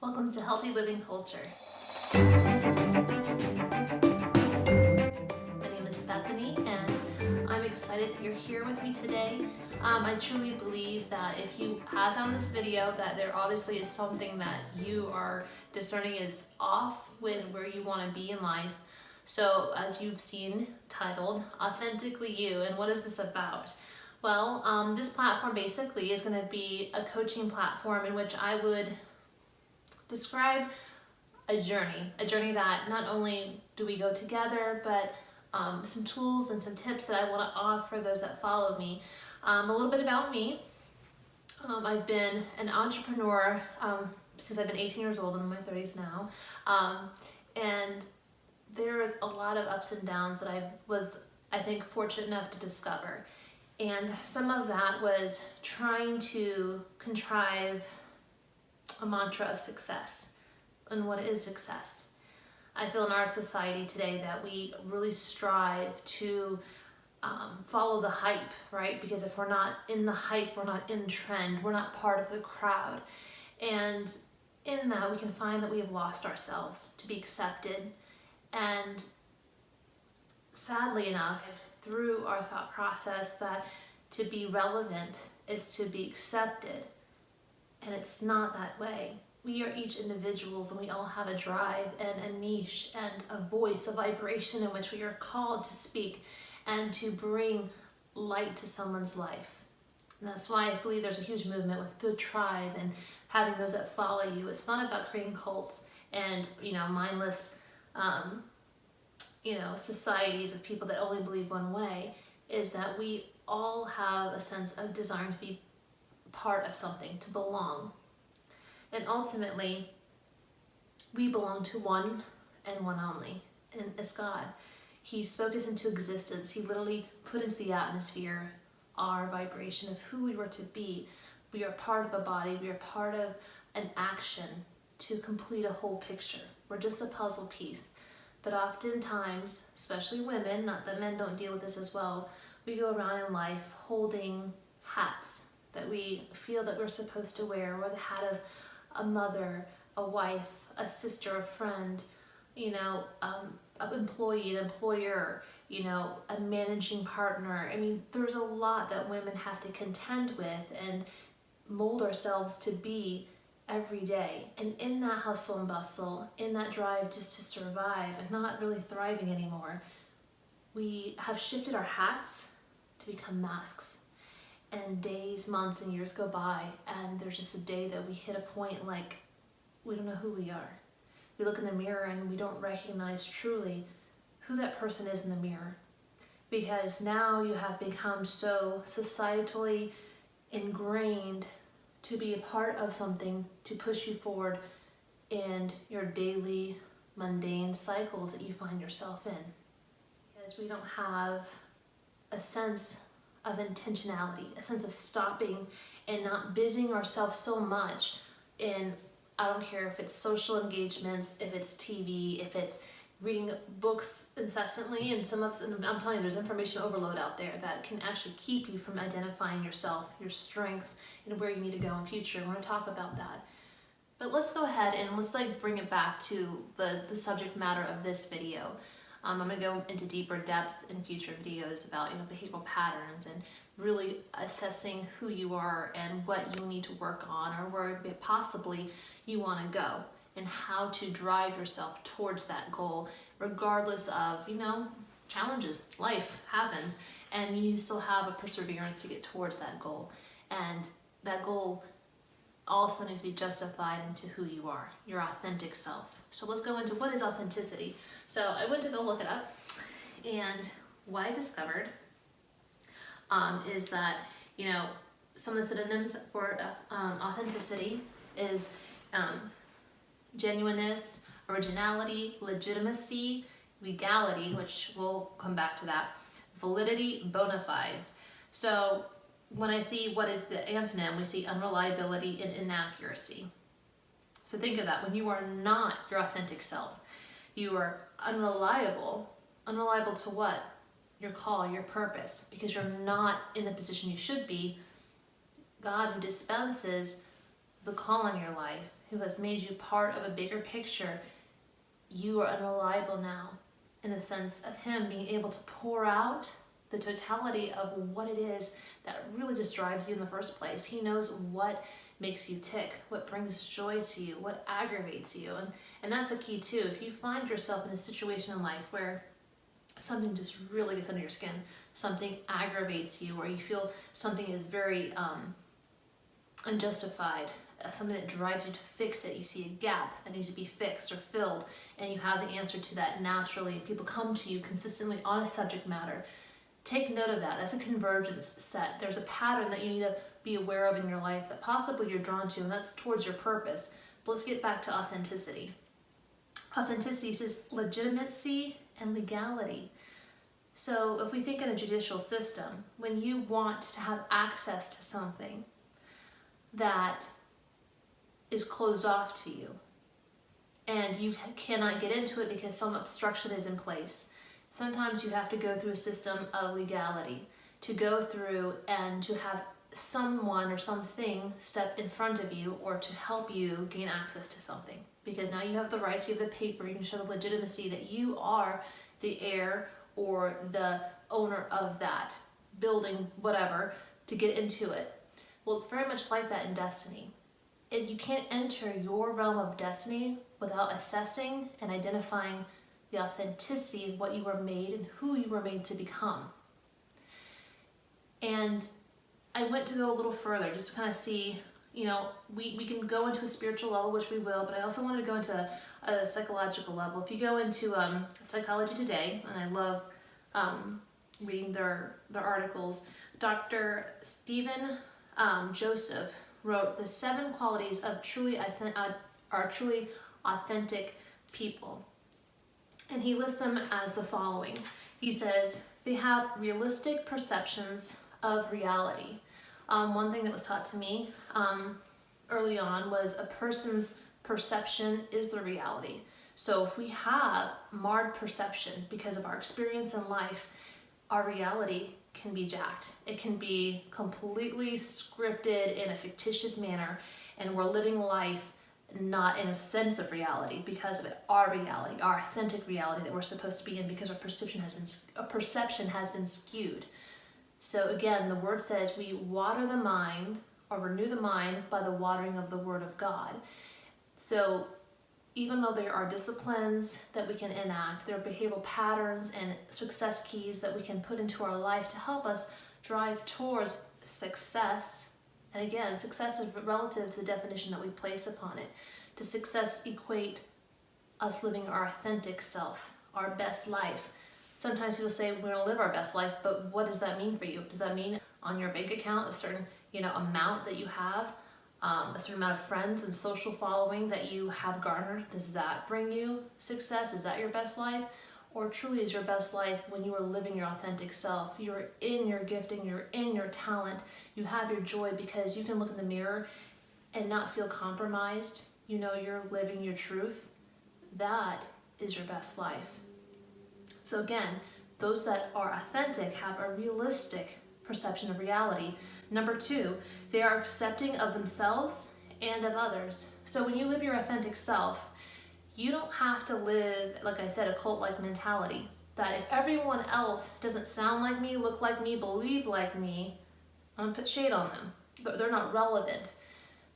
Welcome to Healthy Living Culture. My name is Bethany and I'm excited that you're here with me today. I truly believe that if you have found this video, that there obviously is something that you are discerning is off with where you want to be in life. So as you've seen titled, Authentically You, and what is this about? Well, this platform basically is going to be a coaching platform in which I would describe a journey that not only do we go together, but some tools and some tips that I want to offer those that follow me. A little bit about me. I've been an entrepreneur since I've been 18 years old. I'm in my 30s now. And there is a lot of ups and downs that I think, fortunate enough to discover. And some of that was trying to contrive a mantra of success. And what is success? I feel in our society today that we really strive to follow the hype, right? Because if we're not in the hype, we're not in trend, we're not part of the crowd. And in that, we can find that we have lost ourselves to be accepted. And sadly enough, through our thought process, that to be relevant is to be accepted. And it's not that way. We are each individuals and we all have a drive and a niche and a voice, a vibration in which we are called to speak and to bring light to someone's life. And that's why I believe there's a huge movement with the tribe and having those that follow you. It's not about creating cults and, mindless, societies of people that only believe one way. Is that we all have a sense of desiring to be part of something, to belong. And ultimately, we belong to one and one only, and it's God. He spoke us into existence. He literally put into the atmosphere our vibration of who we were to be. We are part of a body. We are part of an action to complete a whole picture. We're just a puzzle piece. But oftentimes, especially women, not that men don't deal with this as well, we go around in life holding hats that we feel that we're supposed to wear, or the hat of a mother, a wife, a sister, a friend, an employee, an employer, a managing partner. I mean, there's a lot that women have to contend with and mold ourselves to be every day. And in that hustle and bustle, in that drive just to survive and not really thriving anymore, we have shifted our hats to become masks. And days, months, and years go by, and there's just a day that we hit a point like we don't know who we are. We look in the mirror and we don't recognize truly who that person is in the mirror. Because now you have become so societally ingrained to be a part of something to push you forward in your daily mundane cycles that you find yourself in. Because we don't have a sense of intentionality, a sense of stopping and not busying ourselves so much in, I don't care if it's social engagements, if it's TV, if it's reading books incessantly, and I'm telling you, there's information overload out there that can actually keep you from identifying yourself, your strengths, and where you need to go in future. We're going to talk about that. But let's go ahead and let's bring it back to the subject matter of this video. I'm going to go into deeper depth in future videos about behavioral patterns and really assessing who you are and what you need to work on, or where possibly you want to go, and how to drive yourself towards that goal, regardless of challenges. Life happens, and you need to still have a perseverance to get towards that goal. And that goal also needs to be justified into who you are, your authentic self. So let's go into what is authenticity. So I went to go look it up, and what I discovered is that, some of the synonyms for authenticity is genuineness, originality, legitimacy, legality, which we'll come back to that, validity, bona fides. So when I see what is the antonym, we see unreliability and inaccuracy. So think of that. When you are not your authentic self, you are unreliable. Unreliable to what? Your call, your purpose, because you're not in the position you should be. God, who dispenses the call on your life, who has made you part of a bigger picture, you are unreliable now, in the sense of him being able to pour out the totality of what it is that really just drives you in the first place. He knows what makes you tick, what brings joy to you, what aggravates you. And that's a key too. If you find yourself in a situation in life where something just really gets under your skin, something aggravates you, or you feel something is very unjustified, something that drives you to fix it, you see a gap that needs to be fixed or filled, and you have the answer to that naturally, and people come to you consistently on a subject matter, take note of that. That's a convergence set. There's a pattern that you need to be aware of in your life that possibly you're drawn to, and that's towards your purpose. But let's get back to authenticity. Authenticity says legitimacy and legality. So if we think in a judicial system, when you want to have access to something that is closed off to you, and you cannot get into it because some obstruction is in place, sometimes you have to go through a system of legality to go through and to have someone or something step in front of you or to help you gain access to something. Because now you have the rights, you have the paper, you can show the legitimacy that you are the heir or the owner of that building, whatever, to get into it. Well, it's very much like that in destiny. And you can't enter your realm of destiny without assessing and identifying the authenticity of what you were made and who you were made to become. And I went to go a little further just to kind of see, we can go into a spiritual level, which we will, but I also want to go into a psychological level. If you go into Psychology Today, and I love reading their articles, Dr. Stephen Joseph wrote the 7 qualities of truly authentic people. And he lists them as the following. He says, they have realistic perceptions of reality. One thing that was taught to me early on was a person's perception is the reality. So if we have marred perception because of our experience in life, our reality can be jacked. It can be completely scripted in a fictitious manner, and we're living life not in a sense of reality because of it, our reality, our authentic reality that we're supposed to be in, because our perception has been skewed. So again, the word says we water the mind or renew the mind by the watering of the word of God. So even though there are disciplines that we can enact, there are behavioral patterns and success keys that we can put into our life to help us drive towards success. And again, success is relative to the definition that we place upon it. Does success equate us living our authentic self, our best life? Sometimes people say we're going to live our best life, but what does that mean for you? Does that mean on your bank account a certain amount that you have, a certain amount of friends and social following that you have garnered? Does that bring you success? Is that your best life? Or truly is your best life when you are living your authentic self? You're in your gifting, you're in your talent, you have your joy because you can look in the mirror and not feel compromised. You know you're living your truth. That is your best life. So again, those that are authentic have a realistic perception of reality. Number 2, they are accepting of themselves and of others. So when you live your authentic self, you don't have to live, like I said, a cult-like mentality. That if everyone else doesn't sound like me, look like me, believe like me, I'm gonna put shade on them. They're not relevant.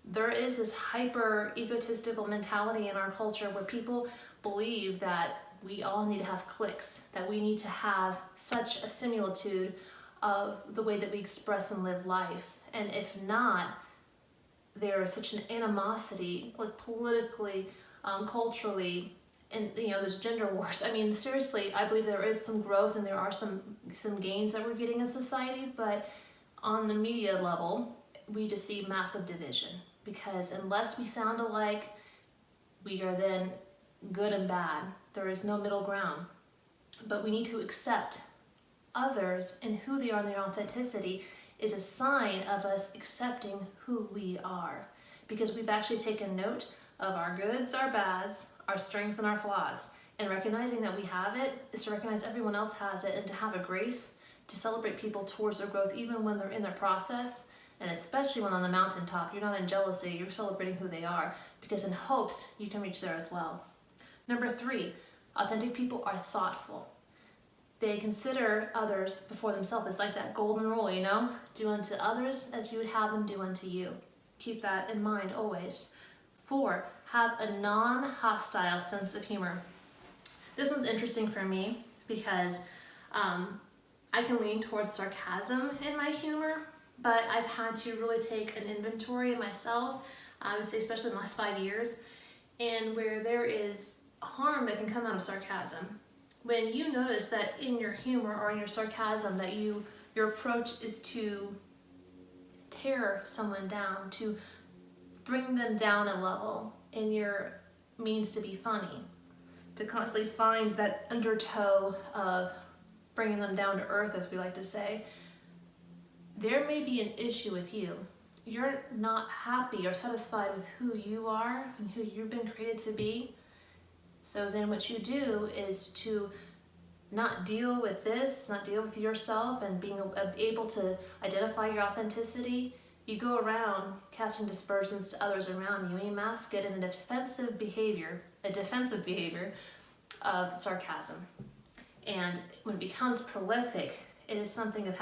There is this hyper egotistical mentality in our culture where people believe that we all need to have cliques, that we need to have such a similitude of the way that we express and live life. And if not, there is such an animosity, like politically, culturally, and there's gender wars. I mean, seriously, I believe there is some growth and there are some gains that we're getting in society, but on the media level, we just see massive division, because unless we sound alike, we are then good and bad. There is no middle ground. But we need to accept others and who they are, and their authenticity is a sign of us accepting who we are, because we've actually taken note of our goods, our bads, our strengths, and our flaws. And recognizing that we have it is to recognize everyone else has it, and to have a grace to celebrate people towards their growth even when they're in their process, And especially when on the mountaintop, you're not in jealousy, you're celebrating who they are, because in hopes you can reach there as well. Number 3, authentic people are thoughtful. They consider others before themselves. It's like that golden rule, you know? Do unto others as you would have them do unto you. Keep that in mind always. 4, have a non-hostile sense of humor. This one's interesting for me because I can lean towards sarcasm in my humor, but I've had to really take an inventory of myself, I would say especially in the last 5 years, and where there is harm that can come out of sarcasm. When you notice that in your humor or in your sarcasm that your approach is to tear someone down, to bring them down a level, and your means to be funny, to constantly find that undertow of bringing them down to earth, as we like to say, there may be an issue with you. You're not happy or satisfied with who you are and who you've been created to be. So then what you do is to not deal with this, not deal with yourself and being able to identify your authenticity. You go around casting dispersions to others around you, and you mask it in a defensive behavior of sarcasm. And when it becomes prolific, it is something of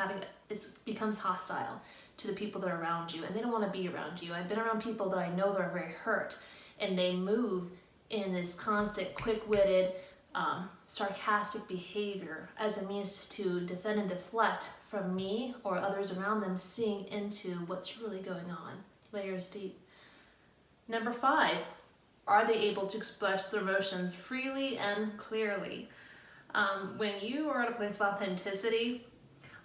it becomes hostile to the people that are around you, and they don't want to be around you. I've been around people that I know that are very hurt, and they move in this constant, quick-witted, sarcastic behavior as a means to defend and deflect from me or others around them seeing into what's really going on. Layers deep. Number 5, are they able to express their emotions freely and clearly? When you are at a place of authenticity,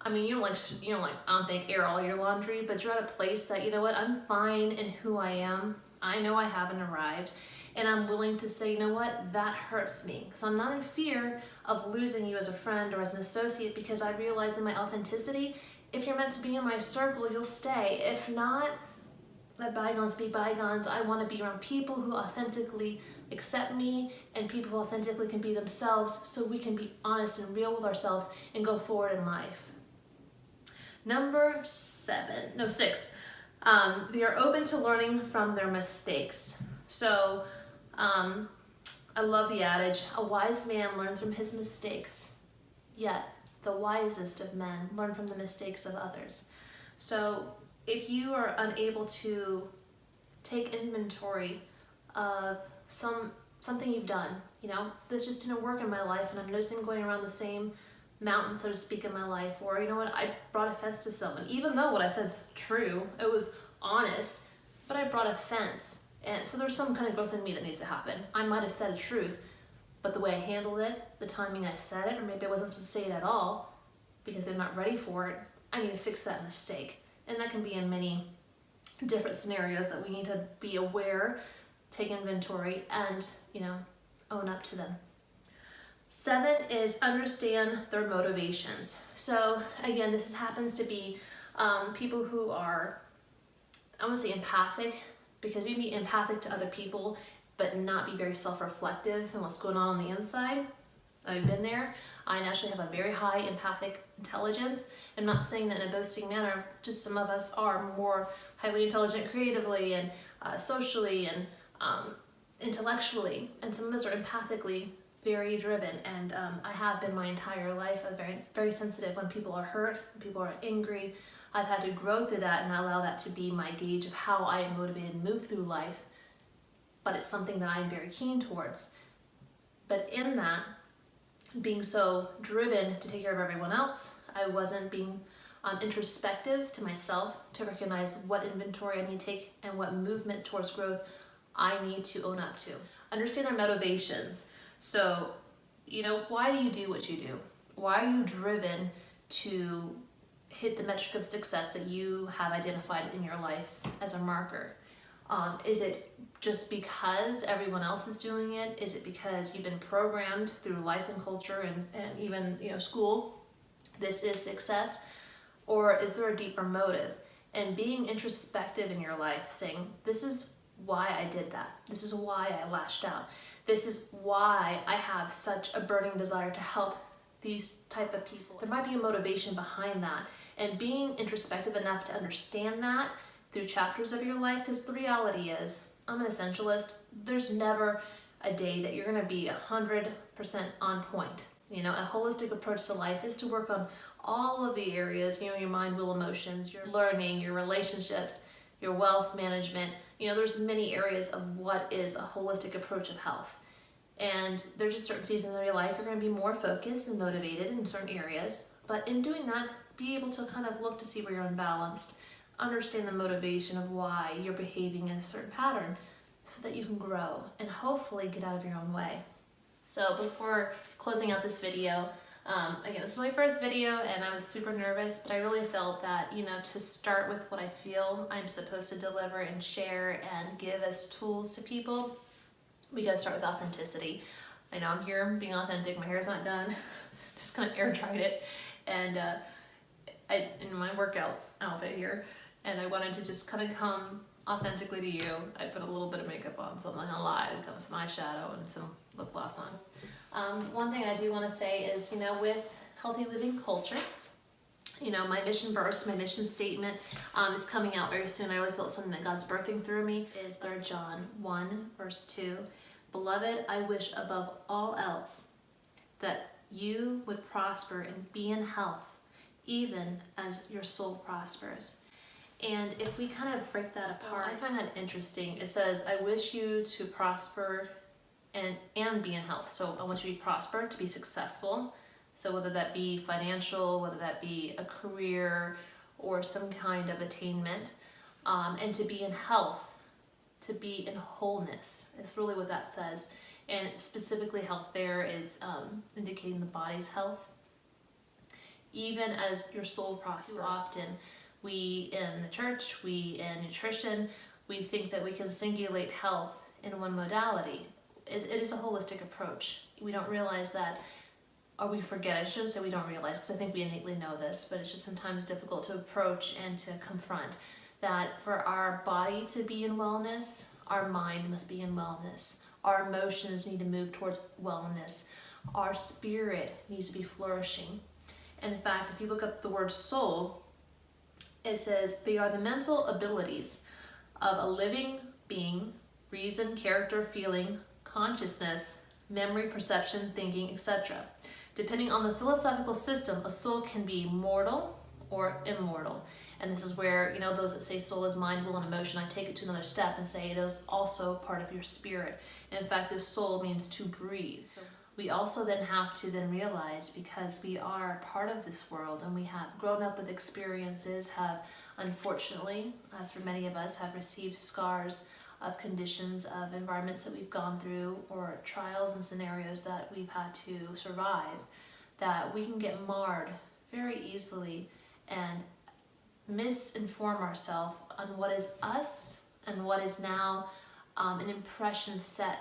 I mean, you don't like, I don't think, air all your laundry, but you're at a place that, you know what, I'm fine in who I am. I know I haven't arrived. And I'm willing to say, you know what, that hurts me. Because I'm not in fear of losing you as a friend or as an associate, because I realize in my authenticity, if you're meant to be in my circle, you'll stay. If not, let bygones be bygones. I want to be around people who authentically accept me and people who authentically can be themselves, so we can be honest and real with ourselves and go forward in life. Number 6, they are open to learning from their mistakes. So I love the adage, a wise man learns from his mistakes, yet the wisest of men learn from the mistakes of others. So if you are unable to take inventory of something you've done, you know, this just didn't work in my life and I'm noticing going around the same mountain, so to speak, in my life, or you know what, I brought offense to someone, even though what I said is true, it was honest, but I brought offense. And so there's some kind of growth in me that needs to happen. I might have said a truth, but the way I handled it, the timing I said it, or maybe I wasn't supposed to say it at all because they're not ready for it, I need to fix that mistake. And that can be in many different scenarios that we need to be aware, take inventory, and, you know, own up to them. 7 is understand their motivations. So again, this happens to be people who are, I wouldn't say empathic, because you can be empathic to other people, but not be very self-reflective in what's going on the inside. I've been there. I naturally have a very high empathic intelligence. I'm not saying that in a boasting manner, just some of us are more highly intelligent creatively and socially and intellectually, and some of us are empathically very driven, and I have been my entire life very, very sensitive when people are hurt, when people are angry. I've had to grow through that and allow that to be my gauge of how I am motivated and move through life, but it's something that I'm very keen towards. But in that, being so driven to take care of everyone else, I wasn't being introspective to myself to recognize what inventory I need to take and what movement towards growth I need to own up to. Understand our motivations. So, you know, why do you do what you do? Why are you driven to hit the metric of success that you have identified in your life as a marker? Is it just because everyone else is doing it? Is it because you've been programmed through life and culture and even, you know, school, this is success? Or is there a deeper motive? And being introspective in your life, saying, this is why I did that. This is why I lashed out. This is why I have such a burning desire to help these type of people. There might be a motivation behind that. And being introspective enough to understand that through chapters of your life, because the reality is, I'm an essentialist. There's never a day that you're going to be 100% on point. You know, a holistic approach to life is to work on all of the areas, you know, your mind, will, emotions, your learning, your relationships, your wealth management. You know, there's many areas of what is a holistic approach of health. And there's just certain seasons of your life you're going to be more focused and motivated in certain areas. But in doing that, be able to kind of look to see where you're unbalanced, understand the motivation of why you're behaving in a certain pattern so that you can grow and hopefully get out of your own way. So before closing out this video, again, this is my first video and I was super nervous, but I really felt that, you know, to start with what I feel I'm supposed to deliver and share and give as tools to people, we gotta start with authenticity. I know I'm here being authentic, my hair's not done, just kind of air dried it, and in my workout outfit here, and I wanted to just kind of come authentically to you. I put a little bit of makeup on, so I'm not gonna lie, it comes some eyeshadow and some lip gloss on. One thing I do want to say is, you know, with healthy living culture, you know, my mission verse, my mission statement is coming out very soon. I really feel it's something that God's birthing through me. Is 3 John 1 verse 2. Beloved, I wish above all else that you would prosper and be in health, even as your soul prospers. And if we kind of break that apart, I find that interesting. It says, I wish you to prosper and be in health. So I want you to be prosper, to be successful. So whether that be financial, whether that be a career or some kind of attainment, and to be in health, to be in wholeness is really what that says. And specifically health there is indicating the body's health. Even as your soul prospers. Too often we in the church, we in nutrition, we think that we can singulate health in one modality. It is a holistic approach. We don't realize that, or we forget. I shouldn't say we don't realize, because I think we innately know this, but it's just sometimes difficult to approach and to confront that for our body to be in wellness, our mind must be in wellness. Our emotions need to move towards wellness. Our spirit needs to be flourishing. And in fact, if you look up the word soul, it says they are the mental abilities of a living being, reason, character, feeling, consciousness, memory, perception, thinking, etc. Depending on the philosophical system, a soul can be mortal or immortal. And this is where, you know, those that say soul is mind, will, and emotion, I take it to another step and say it is also part of your spirit. In fact, this soul means to breathe. So we also then have to then realize, because we are part of this world and we have grown up with experiences, have unfortunately, as for many of us, have received scars of conditions, of environments that we've gone through, or trials and scenarios that we've had to survive, that we can get marred very easily and misinform ourselves on what is us and what is now an impression set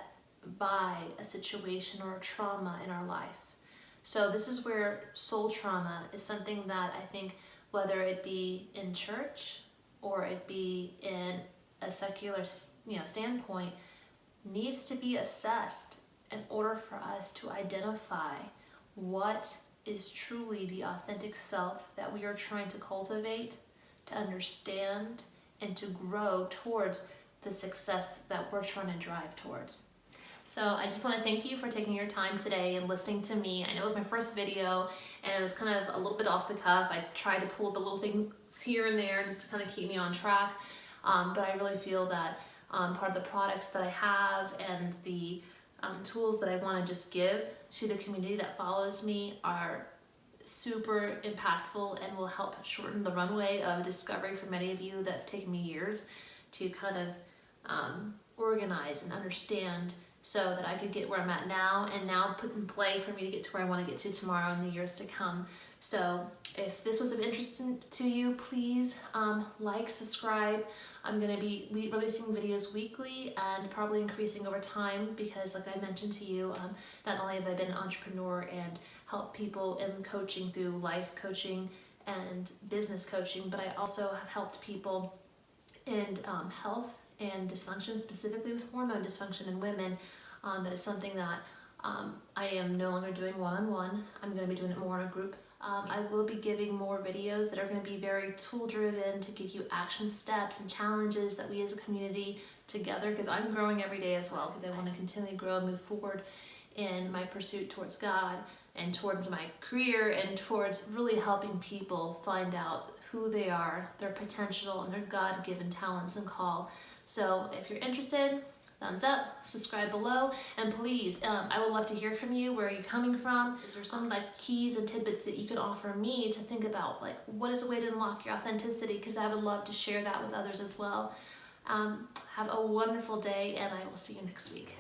by a situation or a trauma in our life. So this is where soul trauma is something that I think, whether it be in church or it be in a secular, you know, standpoint, needs to be assessed in order for us to identify what is truly the authentic self that we are trying to cultivate, to understand, and to grow towards the success that we're trying to drive towards. So I just want to thank you for taking your time today and listening to me. I know it was my first video and it was kind of a little bit off the cuff. I tried to pull up a little thing here and there just to kind of keep me on track. But I really feel that part of the products that I have and the tools that I want to just give to the community that follows me are super impactful and will help shorten the runway of discovery for many of you that have taken me years to kind of organize and understand, so that I could get where I'm at now and now put in play for me to get to where I want to get to tomorrow and the years to come. So if this was of interest to you, please like, subscribe. I'm going to be releasing videos weekly and probably increasing over time, because like I mentioned to you, not only have I been an entrepreneur and helped people in coaching through life coaching and business coaching, but I also have helped people in health and dysfunction, specifically with hormone dysfunction in women. That is something that I am no longer doing one-on-one. I'm going to be doing it more in a group I will be giving more videos that are going to be very tool driven to give you action steps and challenges that we as a community together, because I'm growing every day as well, because I want to continually grow and move forward in my pursuit towards God and towards my career and towards really helping people find out who they are, their potential, and their God-given talents and call. So if you're interested, thumbs up, subscribe below, and please, I would love to hear from you. Where are you coming from? Is there some like keys and tidbits that you can offer me to think about, like what is a way to unlock your authenticity? Because I would love to share that with others as well. Have a wonderful day, and I will see you next week.